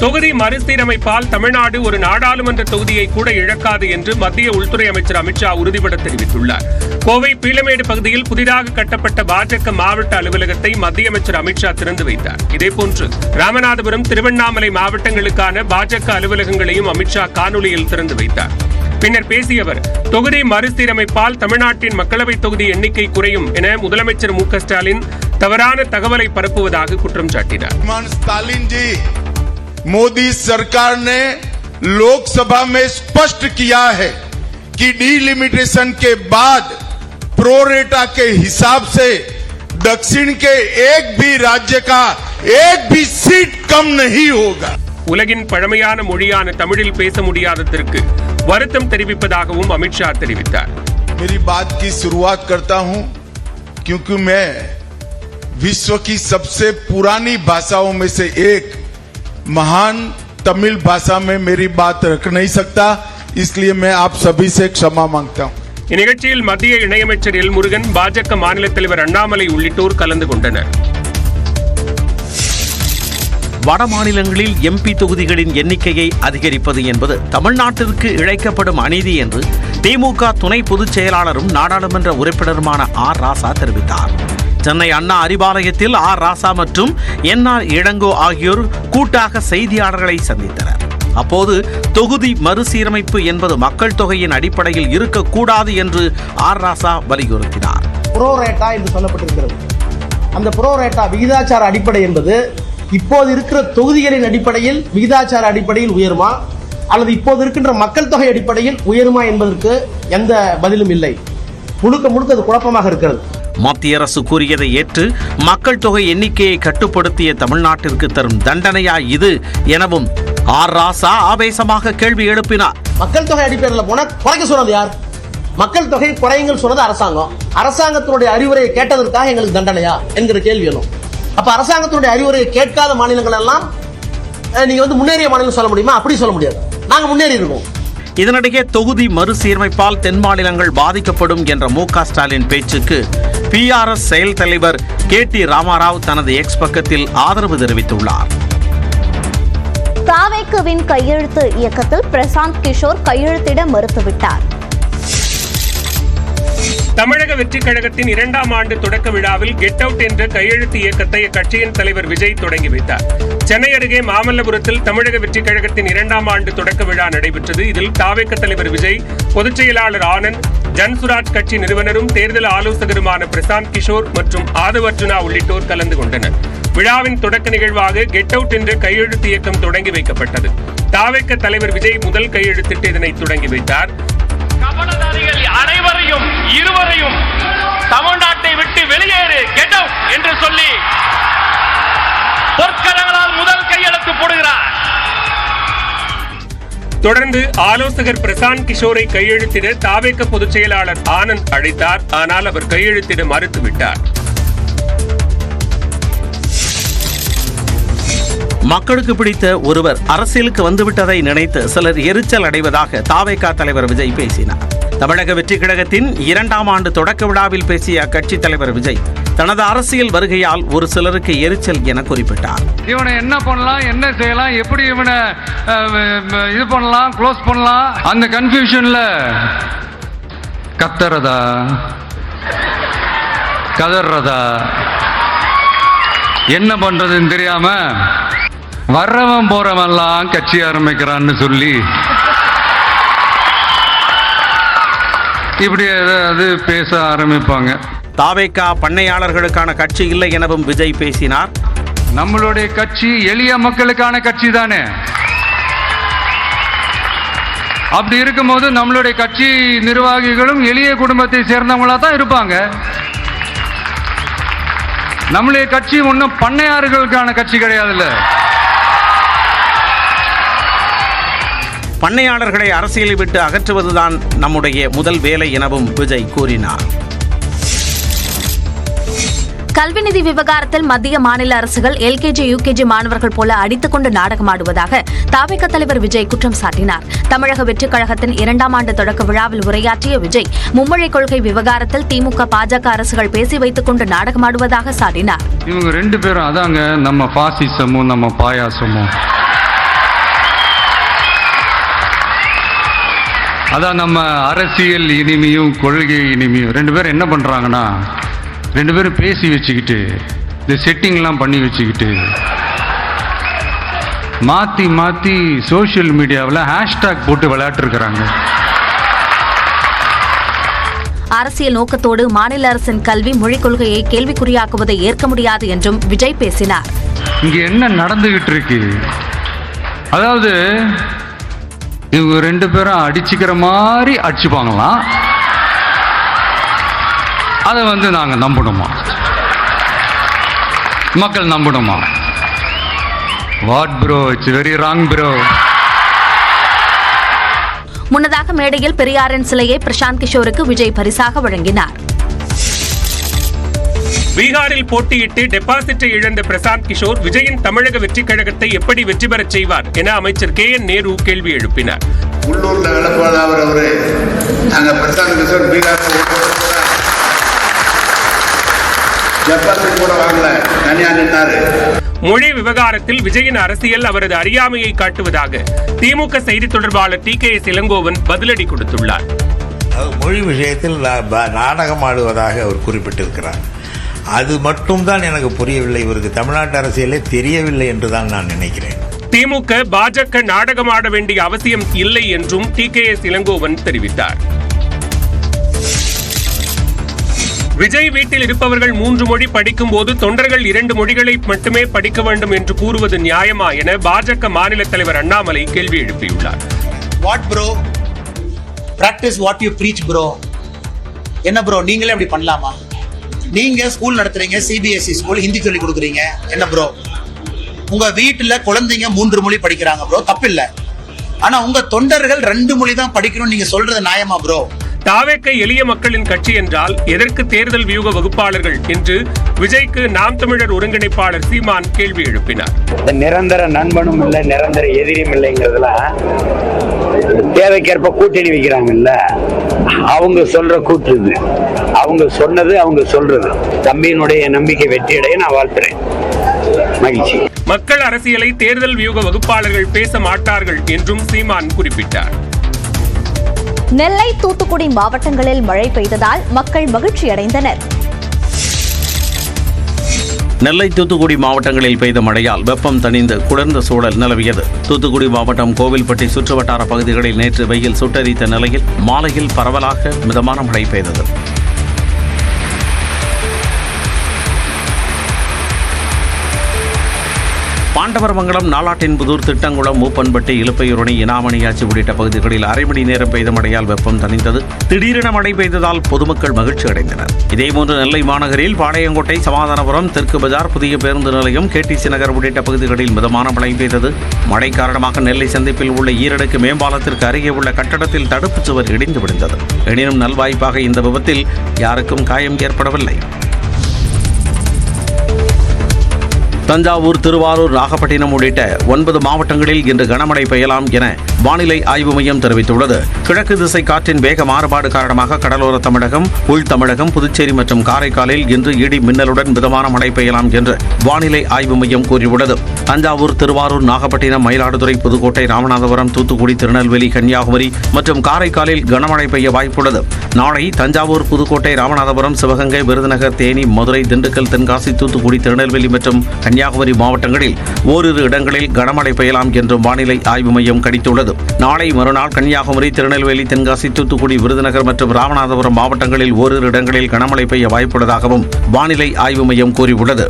தொகுதி மறுசீரமைப்பால் தமிழ்நாடு ஒரு நாடாளுமன்ற தொகுதியை கூட இழக்காது என்று மத்திய உள்துறை அமைச்சர் அமித்ஷா உறுதிபட தெரிவித்துள்ளார். கோவை பீளமேடு பகுதியில் புதிதாக கட்டப்பட்ட பாஜக மாவட்ட அலுவலகத்தை மத்திய அமைச்சர் அமித்ஷா திறந்து வைத்தார். இதேபோன்று ராமநாதபுரம், திருவண்ணாமலை மாவட்டங்களுக்கான பாஜக அலுவலகங்களையும் அமித்ஷா காணொலியில் திறந்து வைத்தார். பின்னர் பேசிய அவர், தொகுதி மறுசீரமைப்பால் தமிழ்நாட்டின் மக்களவைத் தொகுதி எண்ணிக்கை குறையும் என முதலமைச்சர் மு.க.ஸ்டாலின் தவறான தகவலை பரப்புவதாக குற்றம் சாட்டினார். मोदी सरकार ने लोकसभा में स्पष्ट किया है कि डिलिमिटेशन के बाद प्रोरेटा के हिसाब से दक्षिण के एक भी राज्य का एक भी सीट कम नहीं होगा. உலகின் பழமையான மொழியான தமிழில் பேச முடியாததற்கு வருத்தம் தெரிவிப்பதாகவும் அமித்ஷா தெரிவித்தார். मेरी बात की शुरुआत करता हूं क्योंकि मैं विश्व की सबसे पुरानी भाषाओं में से एक महान तमिल भाषा में मेरी बात रख नहीं सकता, इसलिए मैं आप सभी से क्षमा मांगता हूं. இந்நிகழ்ச்சியில் மத்திய இணையமைச்சர் எல் முருகன், பாஜக மாநில தலைவர் அண்ணாமலை உள்ளிட்டோர் கலந்து கொண்டனர். வட மாநிலங்களில் எம்பி தொகுதிகளின் எண்ணிக்கையை அதிகரிப்பது என்பது தமிழ்நாட்டிற்கு இழைக்கப்படும் அநீதி என்று திமுக துணை பொதுச் செயலாளரும் நாடாளுமன்ற உறுப்பினருமான ஆர் ராசா தெரிவித்தார். சென்னை அண்ணா அறிவாலயத்தில் ஆர் ராசா மற்றும் என்ஆர் இளங்கோ ஆகியோர் கூட்டாக செய்தியாளர்களை சந்தித்தனர். அப்போது தொகுதி மறுசீரமைப்பு என்பது மக்கள் தொகையின் அடிப்படையில் இருக்கக்கூடாது என்று ஆர் ராசா வலியுறுத்தினார். புரோரேட்டா என்று சொல்லப்பட்டிருக்கிறது. அந்த புரோரேட்டா விகிதாச்சார அடிப்படை என்பது இப்போது இருக்கிற தொகுதிகளின் அடிப்படையில் விகிதாச்சார அடிப்படையில் உயருமா அல்லது இப்போது இருக்கின்ற மக்கள் தொகை அடிப்படையில் உயருமா என்பதற்கு எந்த பதிலும் இல்லை. முழுக்க முழுக்க அது குழப்பமாக இருக்கிறது. மத்திய அரசு கூறியதை ஏற்று மக்கள் தொகை எண்ணிக்கையை கட்டுப்படுத்திய தமிழ்நாட்டிற்கு தரும் தண்டனையா இது எனவும் ஆர் ராசா ஆவேசமாக கேள்வி எழுப்பினார். மக்கள் தொகை அடிப்படையில் போன குறைக்க சொன்னது யார்? மக்கள் தொகை குறையுங்கள் சொன்னது அரசாங்கம். அரசாங்கத்தினுடைய அறிவுரையை கேட்டதற்காக எங்களுக்கு தண்டனையா என்கிற கேள்வி எழும். அப்ப அரசாங்கத்தினுடைய அறிவுரையை கேட்காத மாநிலங்கள் எல்லாம் நீங்க முன்னேறிய மாநிலம் சொல்ல முடியுமா? அப்படி சொல்ல முடியாது. நாங்க முன்னேறி இருக்கோம். இதனிடையே தொகுதி மறுசீரமைப்பால் தென் மாநிலங்கள் பாதிக்கப்படும் என்ற மு.க.ஸ்டாலின் பேச்சுக்கு PRS செயல் தலைவர் KT ராமாராவ் தனது எக்ஸ் பக்கத்தில் ஆதரவு தெரிவித்துள்ளார். தாவேக்குவின் கையெழுத்து இயக்கத்தில் பிரசாந்த் கிஷோர் கையெழுத்திட மறுத்துவிட்டார். தமிழக வெற்றிக் கழகத்தின் 2ஆம் ஆண்டு தொடக்க விழாவில் கெட் அவுட் என்ற கையெழுத்து இயக்கத்தை அக்கட்சியின் தலைவர் விஜய் தொடங்கி வைத்தார். சென்னை அருகே மாமல்லபுரத்தில் தமிழக வெற்றிக் கழகத்தின் 2ஆம் ஆண்டு தொடக்க விழா நடைபெற்றது. இதில் தாவேக்க தலைவர் விஜய், பொதுச் செயலாளர் ஆனந்த், ஜன்சுராஜ் கட்சி நிறுவனரும் தேர்தல் ஆலோசகருமான பிரசாந்த் கிஷோர் மற்றும் ஆதவ் அர்ஜுனா உள்ளிட்டோர் கலந்து கொண்டனர். விழாவின் தொடக்க நிகழ்வாக கெட் அவுட் என்ற கையெழுத்து இயக்கம் தொடங்கி வைக்கப்பட்டது. தாவேக்க தலைவர் விஜய் முதல் கையெழுத்திட்டு இதனை தொடங்கி வைத்தார். கபடதாரிகள் அனைவரையும் இருவரையும் தமிழ்நாட்டை விட்டு வெளியேறு கெட் அவுட் என்று சொல்லி பொற்கரங்களால் முதல் கையெழுத்து போடுகிறார். தொடர்ந்து ஆலோசகர் பிரசாந்த் கிஷோரை கையெழுத்திட தாவேக்க பொதுச் செயலாளர் ஆனந்த் அழைத்தார். ஆனால் அவர் கையெழுத்திட மறுத்துவிட்டார். மக்களுக்கு பிடித்த ஒருவர் அரசியலுக்கு வந்துவிட்டதை நினைத்து சிலர் எரிச்சல் அடைவதாக தாவேகா தலைவர் விஜய் பேசினார். தமிழக வெற்றிக் கழகத்தின் 2ஆம் ஆண்டு தொடக்க விழாவில் பேசிய அக்கட்சி தலைவர் விஜய் தனது அரசியல் வருகையால் ஒரு சிலருக்கு எரிச்சல் என குறிப்பிட்டார். இவனை என்ன பண்ணலாம், என்ன செய்யலாம், எப்படி இவனை இது பண்ணலாம், க்ளோஸ் பண்ணலாம், அந்த கன்ஃபியூஷன்ல கத்துறதா கதறதா என்ன பண்றதுன்னு தெரியாம வர்றவன் போறவன்லாம் கட்சி ஆரம்பிக்கிறான்னு சொல்லி இப்படி அது பேச ஆரம்பிப்பாங்க. தாவேகா பண்ணையாளர்களுக்கான கட்சி இல்லை எனவும் விஜய் பேசினார். நம்மளுடைய கட்சி எளிய மக்களுக்கான கட்சி தானே. அப்படி இருக்கும்போது நம்மளுடைய கட்சி நிர்வாகிகளும் எளிய குடும்பத்தை சேர்ந்தவங்களா தான் இருப்பாங்க. நம்மளுடைய கட்சி ஒன்றும் பண்ணையாளர்களுக்கான கட்சி கிடையாதுல்ல. பண்ணையாளர்களை அரசியலை விட்டு அகற்றுவதுதான் நம்முடைய முதல் வேலை எனவும் விஜய் கூறினார். கல்வி நிதி விவகாரத்தில் மத்திய மாநில அரசுகள் LKG UKG மாணவர்கள் போல அடித்துக்கொண்டு நாடகமாடுவதாக தாவேக தலைவர் விஜய் குற்றம் சாட்டினார். தமிழக வெற்றிக் கழகத்தின் 2ஆம் ஆண்டு தொடக்க விழாவில் உரையாற்றிய விஜய் மும்மொழி கொள்கை விவகாரத்தில் திமுக பாஜக அரசுகள் பேசி வைத்துக் கொண்டு நாடகமாடுவதாக சாட்டினார். இவங்க 2 பேரும் அதாங்க நம்ம பாசிசமும் நம்ம பாயாசமும். அதான் நம்ம அரசியல் இனிமையும் கொள்கை இனிமையும் ரெண்டு பேரும் என்ன பண்ணுறாங்கன்னா, ரெண்டு பேரும் பேசி வச்சுக்கிட்டு இந்த செட்டிங்லாம் பண்ணி வச்சுக்கிட்டு மாற்றி மாற்றி சோஷியல் மீடியாவில் ஹேஷ்டாக் போட்டு விளையாட்டுருக்கிறாங்க. அரசியல் நோக்கத்தோடு மாநில அரசின் கல்வி மொழிக் கொள்கையை கேள்விக்குறியாக்குவதை ஏற்க முடியாது என்றும் விஜய் பேசினார். இங்கே என்ன நடந்துகிட்டு இருக்கு, அதாவது இவங்க ரெண்டு பேரும் அடிச்சுக்கிற மாதிரி அடிச்சுப்பாங்களாம். அதை நாங்கள் நம்பணுமா, மக்கள் நம்பணுமா? What bro, it's very wrong bro. முன்னதாக மேடையில் பெரியாரின் சிலையை பிரசாந்த் கிஷோருக்கு விஜய் பரிசாக வழங்கினார். பீகாரில் போட்டியிட்டு டெபாசிட்டை இழந்த பிரசாந்த் கிஷோர் விஜயின் தமிழக வெற்றிக் கழகத்தை எப்படி வெற்றி பெறச் செய்வார் என அமைச்சர் KN நேரு கேள்வி எழுப்பினார். உள்ளூர்ல நடப்பது அவரு அங்க பிரசாந்த் கிஷோர் பீகார் டெபாசிட் கூட வாங்கல, தனியா நின்றாரு. மொழி விவகாரத்தில் விஜயின் அரசியல் அவரது அறியாமையை காட்டுவதாக திமுக செய்தி தொடர்பாளர் TKS இளங்கோவன் பதிலடி கொடுத்துள்ளார். மொழி விஷயத்தில் நாடகம் ஆடுவதாக அவர் குறிப்பிட்டிருக்கிறார். அது மட்டும்தான் எனக்கு புரியவில்லை. இவருக்கு தமிழ்நாட்டு அரசியலே தெரியவில்லை என்றுதான் நான் நினைக்கிறேன். திமுக பாஜக நாடகமாட வேண்டிய அவசியம் இல்லை என்றும் TKS இளங்கோவன் தெரிவித்தார். விஜய் வீட்டில் இருப்பவர்கள் 3 மொழி படிக்கும் போது தொண்டர்கள் 2 மொழிகளை மட்டுமே படிக்க வேண்டும் என்று கூறுவது நியாயமா என பாஜக மாநில தலைவர் அண்ணாமலை கேள்வி எழுப்பியுள்ளார். What bro, practice what you preach bro. என்ன ப்ரோ, நீங்களே அப்படி பண்ணலாமா? நீங்க ஸ்கூல் நடத்துறீங்க, CBSE ஸ்கூல், ஹிந்தி சொல்லி கொடுக்குறீங்க. என்ன ப்ரோ, உங்க வீட்டுல குழந்தைங்க 3 மொழி படிக்கிறாங்க ப்ரோ, தப்பில்லை. ஆனா உங்க தொண்டர்கள் 2 மொழி தான் படிக்கணும்னு நீங்க சொல்றது நியாயமா ப்ரோ? தாவேக்க எளிய மக்களின் கட்சி என்றால் எதற்கு தேர்தல் வியூக வகுப்பாளர்கள் என்று விஜய்க்கு நாம் தமிழர் ஒருங்கிணைப்பாளர் சீமான் கேள்வி எழுப்பினார். நிரந்தர நண்பனும் இல்லை, நிரந்தர எதிரியும் இல்லைங்கிறதுலாம் தேவைக்கேற்ப கூட்டணி வைக்கிறாங்கல்ல, அவங்க சொல்ற கூட்டு இது. அவங்க சொன்னது, அவங்க சொல்றது. தம்பியினுடைய நம்பிக்கை வெற்றியடைய நான் வாழ்த்துறேன். மகிழ்ச்சி. மக்கள் அரசியலை தேர்தல் வியூக வகுப்பாளர்கள் பேச மாட்டார்கள் என்றும் சீமான் குறிப்பிட்டார். நெல்லை, தூத்துக்குடி மாவட்டங்களில் மழை பெய்ததால் மக்கள் மகிழ்ச்சியடைந்தனர். நெல்லை, தூத்துக்குடி மாவட்டங்களில் பெய்த மழையால் வெப்பம் தணிந்து குளிர்ந்த சூழல் நிலவியது. தூத்துக்குடி மாவட்டம் கோவில்பட்டி சுற்றுவட்டார பகுதிகளில் நேற்று வெயில் சுட்டரித்த நிலையில் மாலையில் பரவலாக மிதமான மழை பெய்தது. பாண்டவரமங்கலம், நாலாட்டின்புதூர், திட்டங்குளம், மூப்பன்பட்டி, இலுப்பையூரணி, இனாமணியாச்சி உள்ளிட்ட பகுதிகளில் அரை மணி நேரம் பெய்த மழையால் வெப்பம் தணிந்தது. திடீரென மழை பெய்ததால் பொதுமக்கள் மகிழ்ச்சி அடைந்தனர். இதேபோன்று நெல்லை மாநகரில் பாளையங்கோட்டை, சமாதானபுரம், தெற்கு பஜார், புதிய பேருந்து நிலையம், KTC நகர் உள்ளிட்ட பகுதிகளில் மிதமான மழை பெய்தது. மழை காரணமாக நெல்லை சந்திப்பில் உள்ள ஈரடுக்கு மேம்பாலத்திற்கு அருகே உள்ள கட்டடத்தில் தடுப்புச் சுவர் இடிந்து விழுந்தது. எனினும் நல்வாய்ப்பாக இந்த விபத்தில் யாருக்கும் காயம் ஏற்படவில்லை. தஞ்சாவூர், திருவாரூர், நாகப்பட்டினம் உள்ளிட்ட 9 மாவட்டங்களில் இன்று கனமழை பெய்யலாம் என வானிலை ஆய்வு மையம் தெரிவித்துள்ளது. கிழக்கு திசை காற்றின் வேக மாறுபாடு காரணமாக கடலோர தமிழகம், உள் தமிழகம், புதுச்சேரி மற்றும் காரைக்காலில் இன்று இடி மின்னலுடன் மிதமான மழை பெய்யலாம் என்று வானிலை ஆய்வு மையம் கூறியுள்ளது. தஞ்சாவூர், திருவாரூர், நாகப்பட்டினம், மயிலாடுதுறை, புதுக்கோட்டை, ராமநாதபுரம், தூத்துக்குடி, திருநெல்வேலி, கன்னியாகுமரி மற்றும் காரைக்காலில் கனமழை பெய்ய வாய்ப்புள்ளது. நாளை தஞ்சாவூர், புதுக்கோட்டை, ராமநாதபுரம், சிவகங்கை, விருதுநகர், தேனி, மதுரை, திண்டுக்கல், தென்காசி, தூத்துக்குடி, திருநெல்வேலி மற்றும் கன்னியாகுமரி மாவட்டங்களில் ஓரிரு இடங்களில் கனமழை பெய்யலாம் என்றும் வானிலை ஆய்வு மையம் கணித்துள்ளது. நாளை மறுநாள் கன்னியாகுமரி, திருநெல்வேலி, தென்காசி, தூத்துக்குடி, விருதுநகர் மற்றும் ராமநாதபுரம் மாவட்டங்களில் ஓரிரு இடங்களில் கனமழை பெய்ய வாய்ப்புள்ளதாகவும் வானிலை ஆய்வு மையம் கூறியுள்ளது.